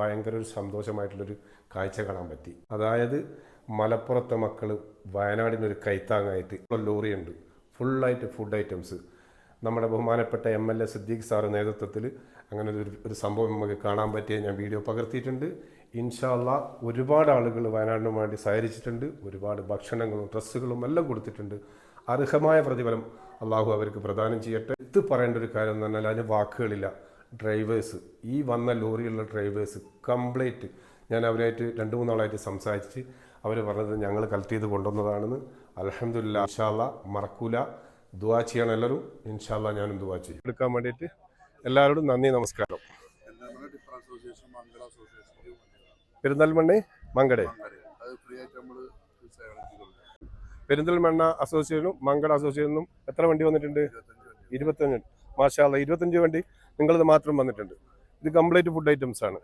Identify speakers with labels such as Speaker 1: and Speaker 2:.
Speaker 1: ഭയങ്കര ഒരു സന്തോഷമായിട്ടുള്ളൊരു കാഴ്ച കാണാൻ പറ്റി. അതായത് മലപ്പുറത്തെ മക്കൾ വയനാടിനൊരു കൈത്താങ്ങായിട്ട് ലോറിയുണ്ട്, ഫുള്ളായിട്ട് ഫുഡ് ഐറ്റംസ്. നമ്മുടെ ബഹുമാനപ്പെട്ട MLA സിദ്ദീഖ് സാറ് നേതൃത്വത്തിൽ അങ്ങനെ ഒരു സംഭവം നമുക്ക് കാണാൻ പറ്റിയ ഞാൻ വീഡിയോ പകർത്തിയിട്ടുണ്ട്. ഇൻഷാ അല്ലാഹ് ഒരുപാട് ആളുകൾ വയനാടിന് വേണ്ടി സഹകരിച്ചിട്ടുണ്ട്. ഒരുപാട് ഭക്ഷണങ്ങളും ഡ്രസ്സുകളും എല്ലാം കൊടുത്തിട്ടുണ്ട്. അർഹമായ പ്രതിഫലം അള്ളാഹു അവർക്ക് പ്രദാനം ചെയ്യട്ടെ. ഇത് പറയേണ്ട ഒരു കാര്യം എന്ന് പറഞ്ഞാൽ അതിന് വാക്കുകളില്ല. ഡ്രൈവേഴ്സ്, ഈ വന്ന ലോറിയുള്ള ഡ്രൈവേഴ്സ് കംപ്ലീറ്റ് ഞാൻ അവരായിട്ട് 2-3 നാളായിട്ട് സംസാരിച്ച് അവർ പറഞ്ഞത് ഞങ്ങൾ കളക്ട് ചെയ്ത് കൊണ്ടുവന്നതാണെന്ന്. അൽഹംദുലില്ലാ, ഇൻഷാ അല്ലാഹ് മറക്കൂല. ദുആ ചെയ്യണം എല്ലാവരും. ഇൻഷാ അല്ലാഹ് ഞാനും ദുആ ചെയ്യും. എടുക്കാൻ വേണ്ടിയിട്ട് എല്ലാവരോടും നന്ദി, നമസ്കാരം. പെരിന്തൽമണ്ണ മങ്കട, പെരിന്തൽമണ്ണ അസോസിയേഷനും മങ്കട അസോസിയേഷനും എത്ര വണ്ടി വന്നിട്ടുണ്ട്? 25. മാഷാ അല്ലാഹ്, 25 വണ്ടി നിങ്ങളത് മാത്രം വന്നിട്ടുണ്ട്. ഇത് കംപ്ലീറ്റ് ഫുഡ് ഐറ്റംസ് ആണ്.